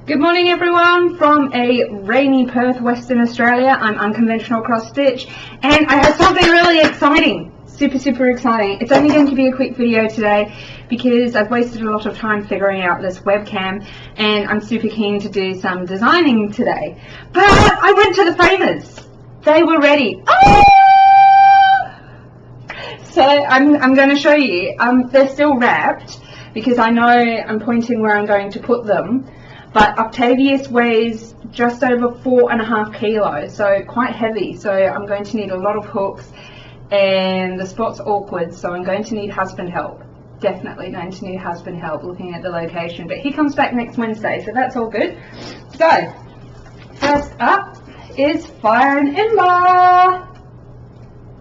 Good morning everyone from a rainy Perth, Western Australia. I'm Unconventional Cross Stitch and I have something really exciting, super exciting. It's only going to be a quick video today because I've wasted a lot of time figuring out this webcam and I'm super keen to do some designing today. But I went to the framers. They were ready. So I'm going to show you. They're still wrapped because I know I'm pointing where I'm going to put them. But Octavius weighs just over 4.5 kilos, so quite heavy. So I'm going to need a lot of hooks, and the spot's awkward, so I'm going to need husband help. Definitely going to need husband help looking at the location. But he comes back next Wednesday, so that's all good. So, first up is Fire and Ember.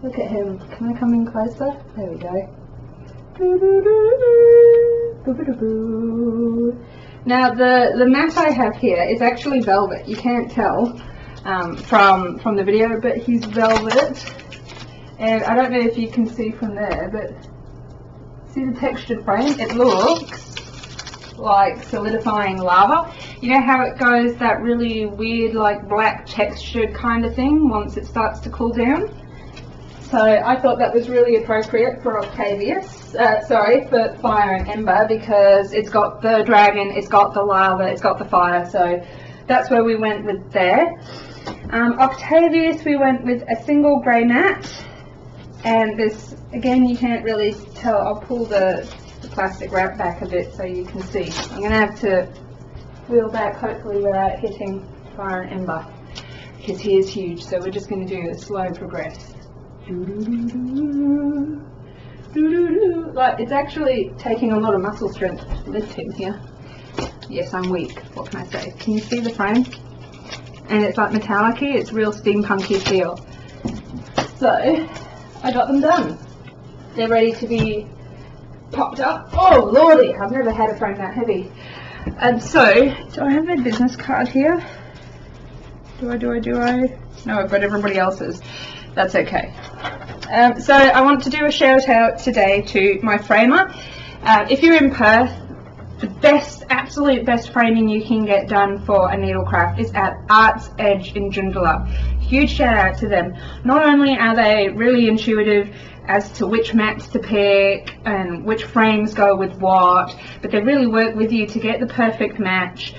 Look at him. Can I come in closer? There we go. Now the mat I have here is actually velvet. You can't tell from the video, but he's velvet, and I don't know if you can see from there, but see the textured frame? It looks like solidifying lava. You know how it goes that really weird like black textured kind of thing once it starts to cool down? So I thought that was really appropriate for Octavius, for Fire and Ember, because it's got the dragon, it's got the lava, it's got the fire, so that's where we went with there. Octavius, we went with a single grey mat, and this, again, you can't really tell. I'll pull the plastic wrap back a bit so you can see. I'm going to have to wheel back, hopefully without hitting Fire and Ember, because he is huge, so we're just going to do a slow progress. Like, it's actually taking a lot of muscle strength to lift him here. Yes, I'm weak. What can I say? Can you see the frame? And it's like metallic-y. It's real steampunky feel. So, I got them done. They're ready to be popped up. Oh, lordy! I've never had a frame that heavy. And so, do I have their business card here? Do I? No, I've got everybody else's. That's okay. So I want to do a shout out today to my framer. If you're in Perth, the absolute best framing you can get done for a needlecraft is at Arts Edge in Joondalup. Huge shout out to them. Not only are they really intuitive as to which mats to pick and which frames go with what, but they really work with you to get the perfect match.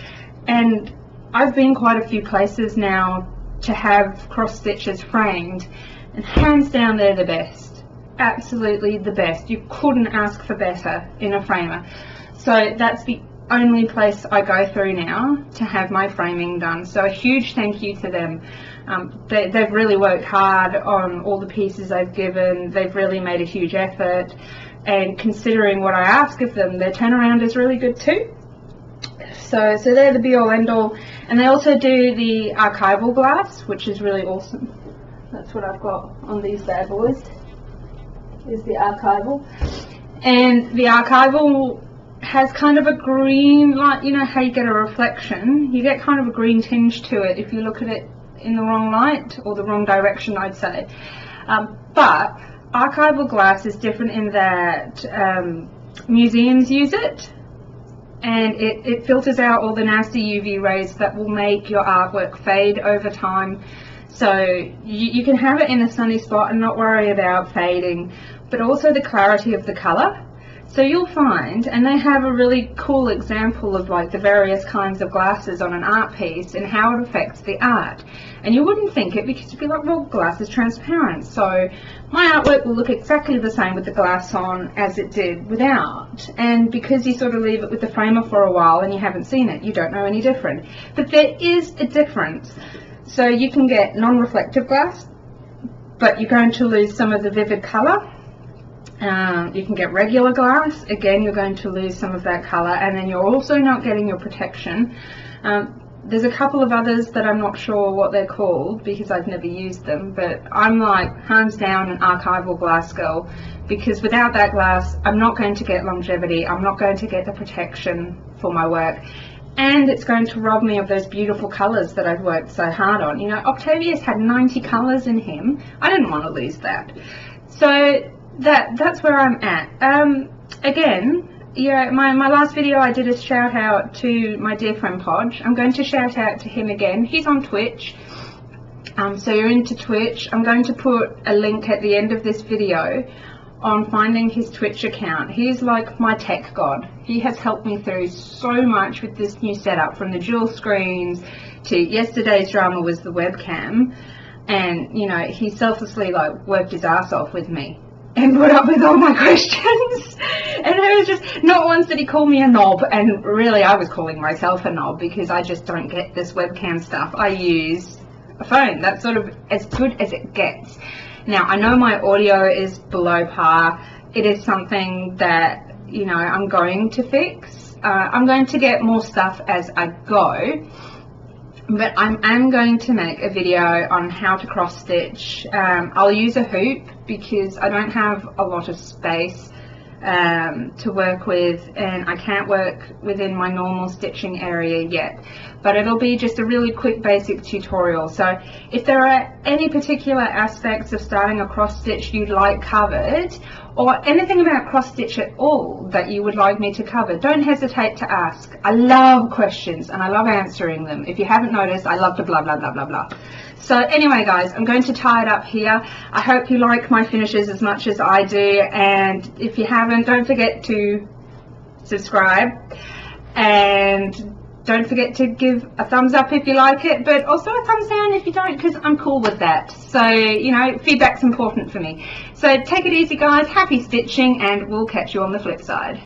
And I've been quite a few places now to have cross stitches framed, and hands down they're the best, absolutely the best. You couldn't ask for better in a framer. So that's the only place I go through now to have my framing done, so a huge thank you to them. They've really worked hard on all the pieces I've given. They've really made a huge effort, and considering what I ask of them, their turnaround is really good too. So they're the be-all end-all, and they also do the archival glass, which is really awesome. That's what I've got on these bad boys, is the archival. And the archival has kind of a green, like, you know how you get a reflection? You get kind of a green tinge to it if you look at it in the wrong light, or the wrong direction, I'd say. But archival glass is different in that museums use it, and it filters out all the nasty UV rays that will make your artwork fade over time. So you can have it in a sunny spot and not worry about fading, but also the clarity of the colour. So you'll find, and they have a really cool example of like the various kinds of glasses on an art piece and how it affects the art. And you wouldn't think it because you'd be like, well, glass is transparent, so my artwork will look exactly the same with the glass on as it did without. And because you sort of leave it with the framer for a while and you haven't seen it, you don't know any different. But there is a difference. So you can get non-reflective glass, but you're going to lose some of the vivid colour. You can get regular glass, again you're going to lose some of that colour, and then you're also not getting your protection. There's a couple of others that I'm not sure what they're called because I've never used them, but I'm like hands down an archival glass girl, because without that glass I'm not going to get longevity, I'm not going to get the protection for my work, and it's going to rob me of those beautiful colours that I've worked so hard on. You know, Octavius had 90 colours in him. I didn't want to lose that. So that's where I'm at. Again, yeah, my last video I did a shout out to my dear friend Podge. I'm going to shout out to him again. He's on Twitch. So you're into Twitch. I'm going to put a link at the end of this video on finding his Twitch account. He's like my tech god. He has helped me through so much with this new setup, from the dual screens to yesterday's drama was the webcam, and you know, he selflessly like worked his ass off with me and put up with all my questions. And it was just, not once did he call me a knob, and really I was calling myself a knob because I just don't get this webcam stuff. I use a phone. That's sort of as good as it gets. Now, I know my audio is below par. It is something that, you know, I'm going to fix. I'm going to get more stuff as I go, but I'm going to make a video on how to cross stitch. I'll use a hoop because I don't have a lot of space to work with, and I can't work within my normal stitching area yet, but it'll be just a really quick basic tutorial. So if there are any particular aspects of starting a cross stitch you'd like covered, or anything about cross stitch at all that you would like me to cover, don't hesitate to ask. I love questions and I love answering them. If you haven't noticed, I love to blah blah blah blah blah. So anyway guys, I'm going to tie it up here. I hope you like my finishes as much as I do, and if you haven't, don't forget to subscribe, and don't forget to give a thumbs up if you like it, but also a thumbs down if you don't, because I'm cool with that. So, you know, feedback's important for me. So take it easy guys, happy stitching, and we'll catch you on the flip side.